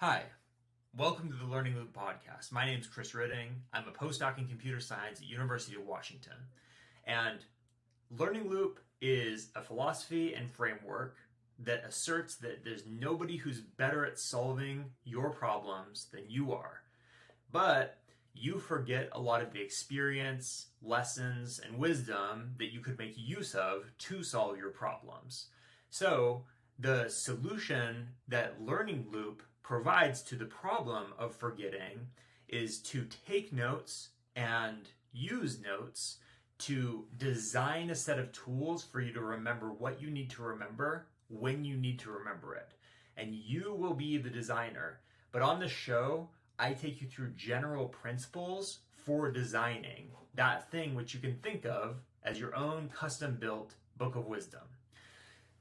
Hi, welcome to the Learning Loop podcast. My name is Chris Ridding. I'm a postdoc in computer science at University of Washington. And Learning Loop is a philosophy and framework that asserts that there's nobody who's better at solving your problems than you are. But you forget a lot of the experience, lessons, and wisdom that you could make use of to solve your problems. So the solution that Learning Loop provides to the problem of forgetting is to take notes and use notes to design a set of tools for you to remember what you need to remember when you need to remember it. And you will be the designer. But on the show, I take you through general principles for designing that thing which you can think of as your own custom-built book of wisdom.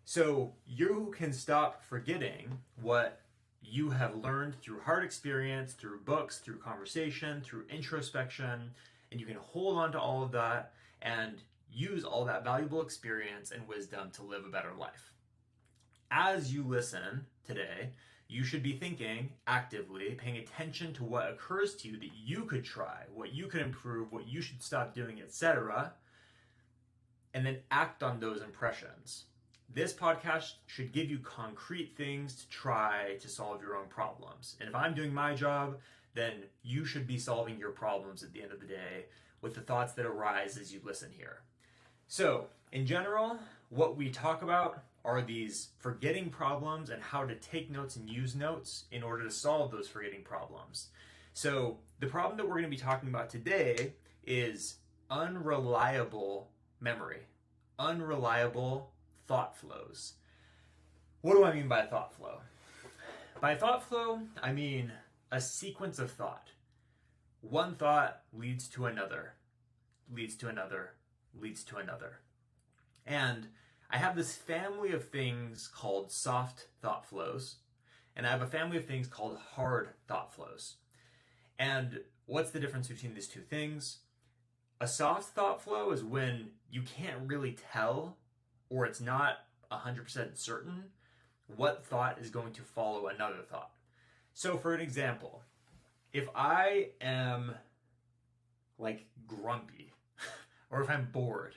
So you can stop forgetting what you have learned through hard experience, through books, through conversation, through introspection, and you can hold on to all of that and use all that valuable experience and wisdom to live a better life. As you listen today, you should be thinking actively, paying attention to what occurs to you that you could try, what you could improve, what you should stop doing, etc., and then act on those impressions. This podcast should give you concrete things to try to solve your own problems. And if I'm doing my job, then you should be solving your problems at the end of the day with the thoughts that arise as you listen here. So, in general, what we talk about are these forgetting problems and how to take notes and use notes in order to solve those forgetting problems. So, the problem that we're going to be talking about today is unreliable memory. Unreliable thought flows. What do I mean by thought flow? By thought flow, I mean a sequence of thought. One thought leads to another, leads to another, leads to another. And I have this family of things called soft thought flows, and I have a family of things called hard thought flows. And what's the difference between these two things? A soft thought flow is when you can't really tell, or it's not 100% certain, what thought is going to follow another thought. So for an example, if I am grumpy, or if I'm bored,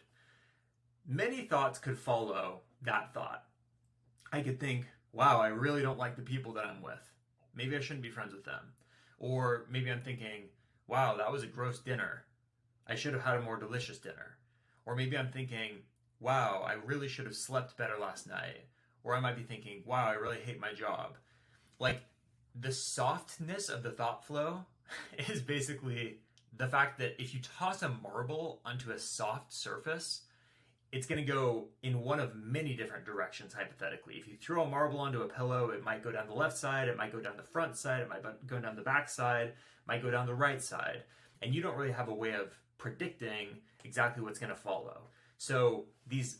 many thoughts could follow that thought. I could think, wow, I really don't like the people that I'm with. Maybe I shouldn't be friends with them. Or maybe I'm thinking, wow, that was a gross dinner. I should have had a more delicious dinner. Or maybe I'm thinking, wow, I really should have slept better last night. Or I might be thinking, wow, I really hate my job. The softness of the thought flow is basically the fact that if you toss a marble onto a soft surface, it's going to go in one of many different directions, hypothetically. If you throw a marble onto a pillow, it might go down the left side, it might go down the front side, it might go down the back side, it might go down the right side. And you don't really have a way of predicting exactly what's going to follow. So these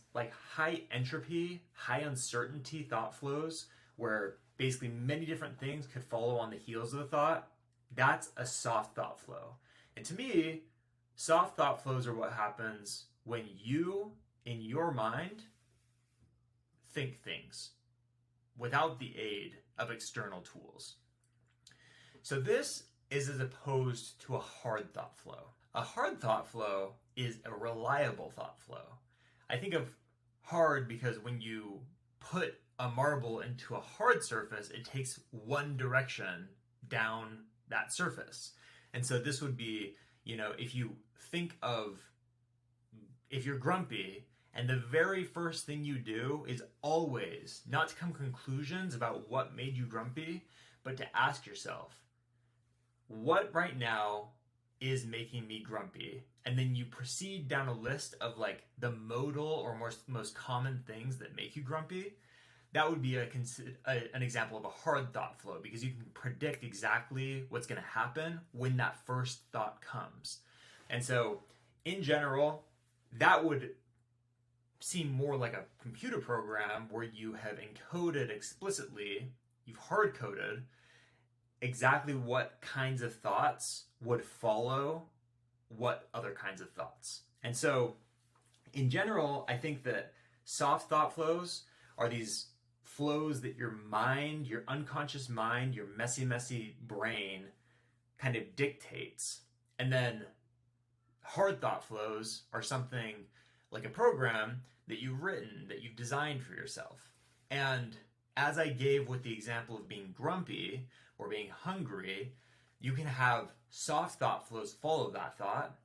high entropy, high uncertainty thought flows where basically many different things could follow on the heels of the thought, that's a soft thought flow. And to me, soft thought flows are what happens when you, in your mind, think things without the aid of external tools. So this is as opposed to a hard thought flow. A hard thought flow is a reliable thought flow. I think of hard because when you put a marble into a hard surface, it takes one direction down that surface. And so this would be, if you think of, if you're grumpy, and the very first thing you do is always not to come to conclusions about what made you grumpy, but to ask yourself, what right now is making me grumpy? And then you proceed down a list of the modal or most common things that make you grumpy. That would be an example of a hard thought flow because you can predict exactly what's going to happen when that first thought comes. And so in general, that would seem more like a computer program where you have encoded explicitly, you've hard coded exactly what kinds of thoughts would follow what other kinds of thoughts. And so in general, I think that soft thought flows are these flows that your mind, your unconscious mind, your messy brain kind of dictates. And then hard thought flows are something like a program that you've written, that you've designed for yourself. And as I gave with the example of being grumpy or being hungry, you can have soft thought flows follow that thought,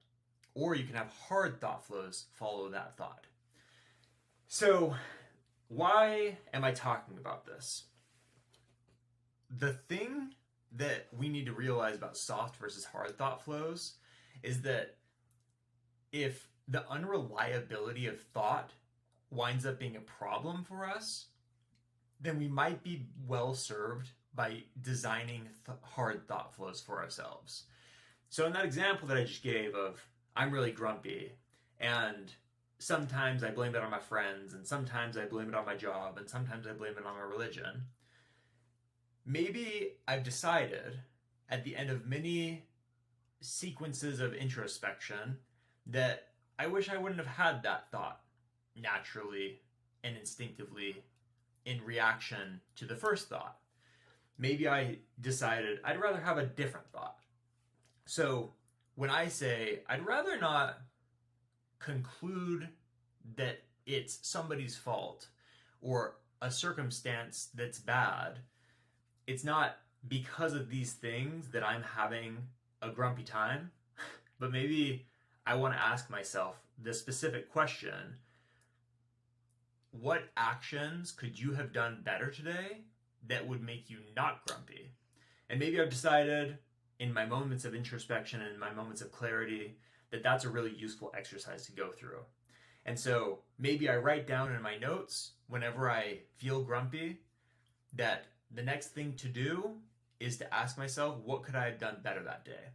or you can have hard thought flows follow that thought. So why am I talking about this? The thing that we need to realize about soft versus hard thought flows is that if the unreliability of thought winds up being a problem for us, then we might be well served by designing hard thought flows for ourselves. So in that example that I just gave of I'm really grumpy, and sometimes I blame it on my friends, and sometimes I blame it on my job, and sometimes I blame it on my religion, maybe I've decided at the end of many sequences of introspection that I wish I wouldn't have had that thought naturally and instinctively in reaction to the first thought. Maybe I decided I'd rather have a different thought. So when I say I'd rather not conclude that it's somebody's fault or a circumstance that's bad, it's not because of these things that I'm having a grumpy time, but maybe I want to ask myself the specific question: what actions could you have done better today that would make you not grumpy? And maybe I've decided in my moments of introspection and in my moments of clarity that that's a really useful exercise to go through. And so maybe I write down in my notes whenever I feel grumpy that the next thing to do is to ask myself, what could I have done better that day?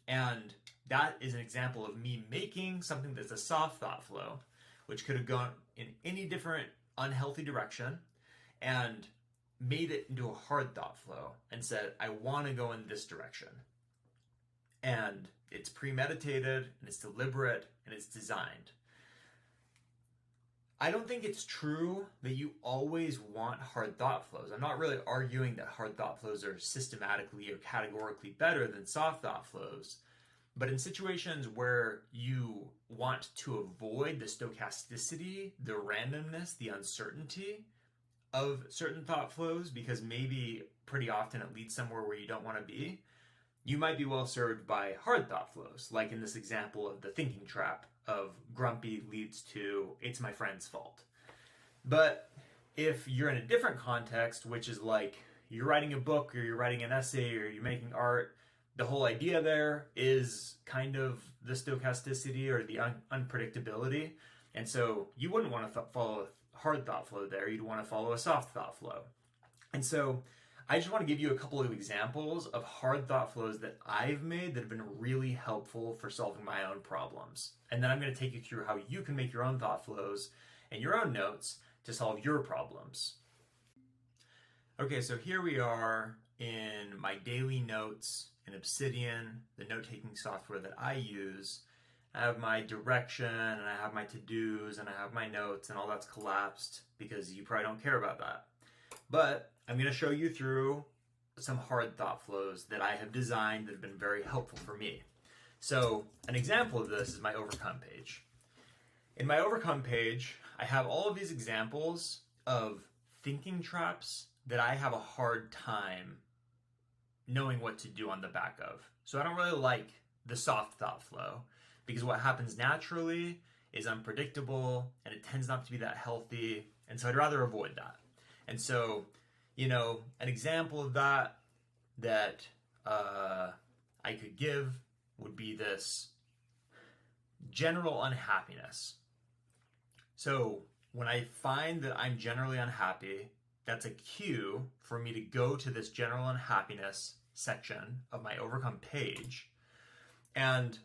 And that is an example of me making something that's a soft thought flow, which could have gone in any different unhealthy direction, and made it into a hard thought flow and said, I want to go in this direction. And it's premeditated, and it's deliberate, and it's designed. I don't think it's true that you always want hard thought flows. I'm not really arguing that hard thought flows are systematically or categorically better than soft thought flows. But in situations where you want to avoid the stochasticity, the randomness, the uncertainty of certain thought flows, because maybe pretty often it leads somewhere where you don't want to be, you might be well served by hard thought flows, like in this example of the thinking trap of grumpy leads to it's my friend's fault. But if you're in a different context, which is like you're writing a book or you're writing an essay or you're making art, the whole idea there is kind of the stochasticity or the unpredictability. And so you wouldn't want to follow a hard thought flow there. You'd want to follow a soft thought flow. And so I just want to give you a couple of examples of hard thought flows that I've made that have been really helpful for solving my own problems. And then I'm going to take you through how you can make your own thought flows and your own notes to solve your problems. Okay, so here we are in my daily notes in Obsidian, the note-taking software that I use. I have my direction, and I have my to-dos, and I have my notes, and all that's collapsed because you probably don't care about that. But I'm going to show you through some hard thought flows that I have designed that have been very helpful for me. So an example of this is my Overcome page. In my Overcome page, I have all of these examples of thinking traps that I have a hard time knowing what to do on the back of. So I don't really like the soft thought flow because what happens naturally is unpredictable and it tends not to be that healthy. And so I'd rather avoid that. And so, an example of that I could give would be this general unhappiness. So when I find that I'm generally unhappy, that's a cue for me to go to this general unhappiness section of my Overcome page. And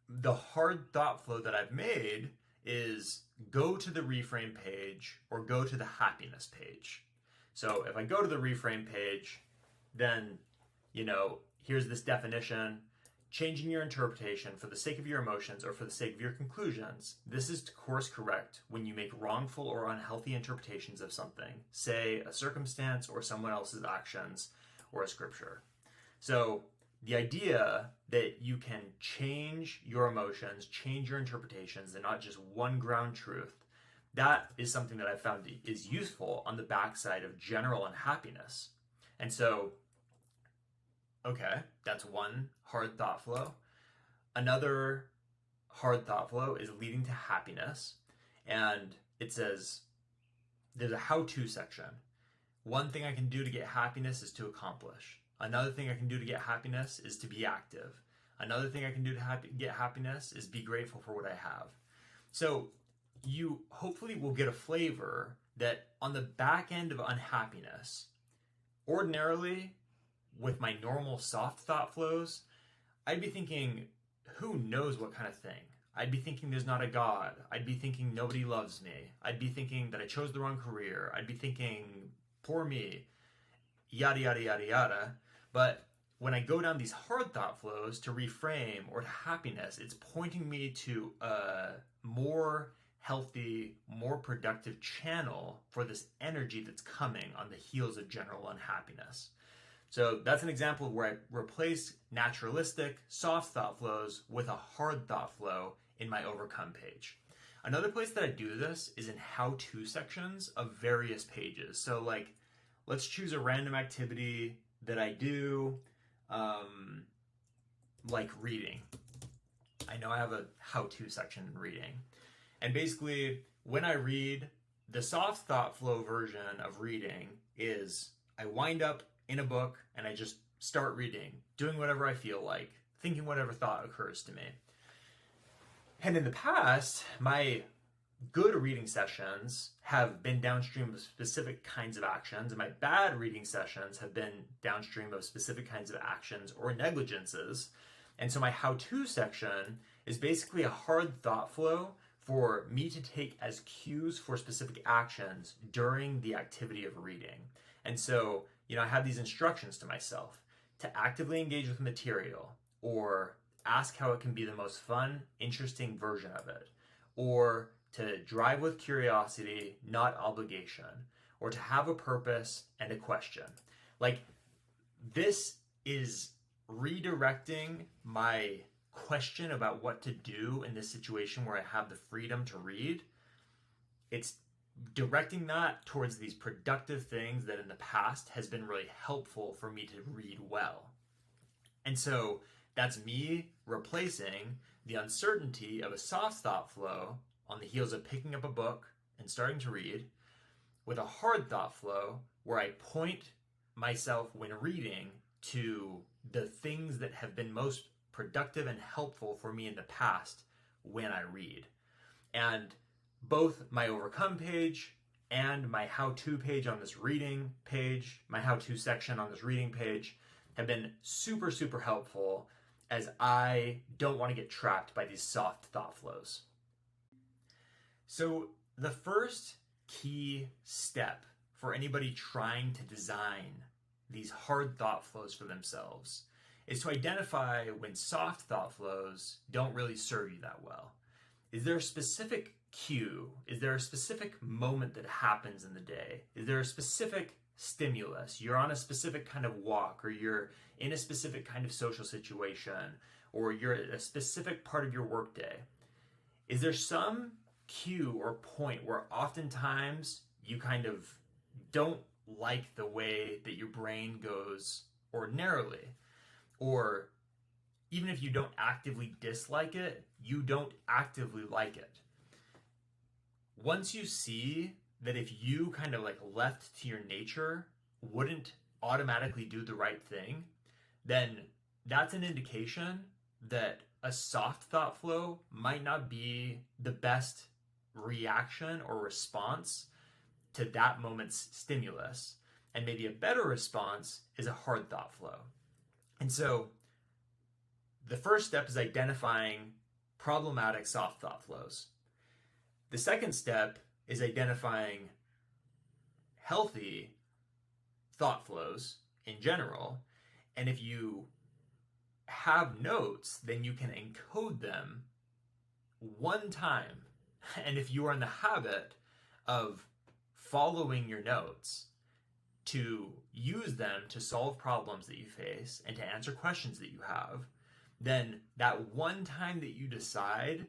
the hard thought flow that I've made is go to the reframe page or go to the happiness page. So if I go to the reframe page, then, here's this definition. changing your interpretation for the sake of your emotions or for the sake of your conclusions, this is to course correct when you make wrongful or unhealthy interpretations of something, say a circumstance or someone else's actions or a scripture. So the idea that you can change your emotions, change your interpretations, and not just one ground truth, that is something that I found is useful on the backside of general unhappiness. And so, okay, that's one hard thought flow. Another hard thought flow is leading to happiness. And it says, there's a how-to section. One thing I can do to get happiness is to accomplish. Another thing I can do to get happiness is to be active. Another thing I can do to get happiness is be grateful for what I have. So you hopefully will get a flavor that on the back end of unhappiness, ordinarily, with my normal soft thought flows, I'd be thinking, who knows what kind of thing? I'd be thinking there's not a God. I'd be thinking nobody loves me. I'd be thinking that I chose the wrong career. I'd be thinking, poor me, yada, yada, yada, yada. But when I go down these hard thought flows to reframe or to happiness, it's pointing me to a more healthy, more productive channel for this energy that's coming on the heels of general unhappiness. So that's an example where I replace naturalistic, soft thought flows with a hard thought flow in my overcome page. Another place that I do this is in how-to sections of various pages. So like, let's choose a random activity that I do, like reading. I know I have a how-to section in reading. And basically, when I read, the soft thought flow version of reading is I wind up in a book and I just start reading, doing whatever I feel like, thinking whatever thought occurs to me. And in the past, my good reading sessions have been downstream of specific kinds of actions, and my bad reading sessions have been downstream of specific kinds of actions or negligences. And so my how-to section is basically a hard thought flow for me to take as cues for specific actions during the activity of reading. And so, I have these instructions to myself to actively engage with material, or ask how it can be the most fun, interesting version of it, or to drive with curiosity, not obligation, or to have a purpose and a question. Like, this is redirecting my question about what to do in this situation where I have the freedom to read. It's directing that towards these productive things that in the past has been really helpful for me to read well. And so that's me replacing the uncertainty of a soft thought flow on the heels of picking up a book and starting to read with a hard thought flow where I point myself when reading to the things that have been most productive and helpful for me in the past when I read. And both my overcome page and my how-to page on this reading page, my how-to section on this reading page, have been super, super helpful as I don't want to get trapped by these soft thought flows. So the first key step for anybody trying to design these hard thought flows for themselves is to identify when soft thought flows don't really serve you that well. Is there a specific cue? Is there a specific moment that happens in the day? Is there a specific stimulus? You're on a specific kind of walk, or you're in a specific kind of social situation, or you're at a specific part of your workday. Is there some cue or point where oftentimes you kind of don't like the way that your brain goes ordinarily? Or even if you don't actively dislike it, you don't actively like it. Once you see that if you kind of like left to your nature wouldn't automatically do the right thing, then that's an indication that a soft thought flow might not be the best reaction or response to that moment's stimulus. And maybe a better response is a hard thought flow. And so the first step is identifying problematic soft thought flows. The second step is identifying healthy thought flows in general. And if you have notes, then you can encode them one time. And if you are in the habit of following your notes to use them to solve problems that you face and to answer questions that you have, then that one time that you decide,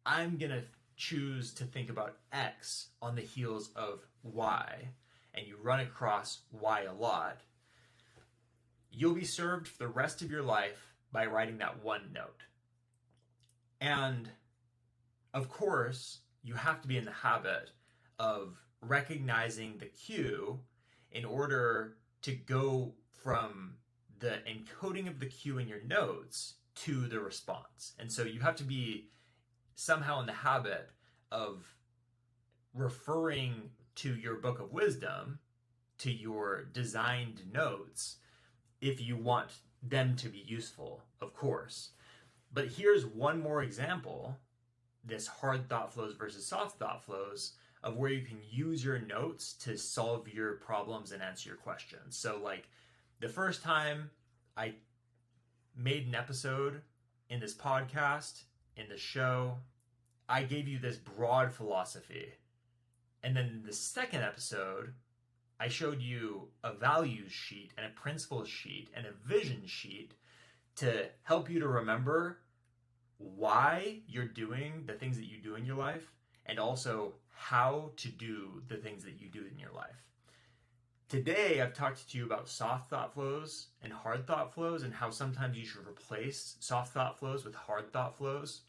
I'm going to choose to think about X on the heels of Y, and you run across Y a lot, you'll be served for the rest of your life by writing that one note. And of course, you have to be in the habit of recognizing the cue in order to go from the encoding of the cue in your notes to the response. And so you have to be somehow in the habit of referring to your book of wisdom, to your designed notes, if you want them to be useful, of course. But here's one more example, this hard thought flows versus soft thought flows, of where you can use your notes to solve your problems and answer your questions. So like the first time I made an episode in this podcast, in the show, I gave you this broad philosophy. And then in the second episode, I showed you a values sheet and a principles sheet and a vision sheet to help you to remember why you're doing the things that you do in your life, and also how to do the things that you do in your life. Today, I've talked to you about soft thought flows and hard thought flows, and how sometimes you should replace soft thought flows with hard thought flows.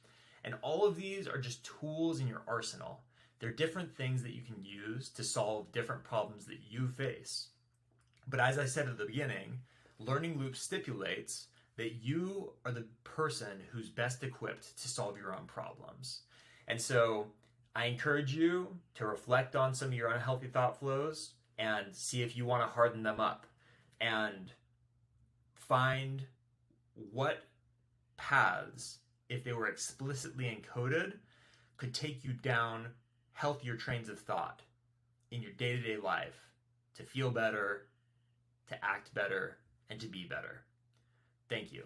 And all of these are just tools in your arsenal. They're different things that you can use to solve different problems that you face. But as I said at the beginning, Learning Loop stipulates that you are the person who's best equipped to solve your own problems. And so I encourage you to reflect on some of your unhealthy thought flows and see if you want to harden them up, and find what paths, if they were explicitly encoded, could take you down healthier trains of thought in your day-to-day life to feel better, to act better, and to be better. Thank you.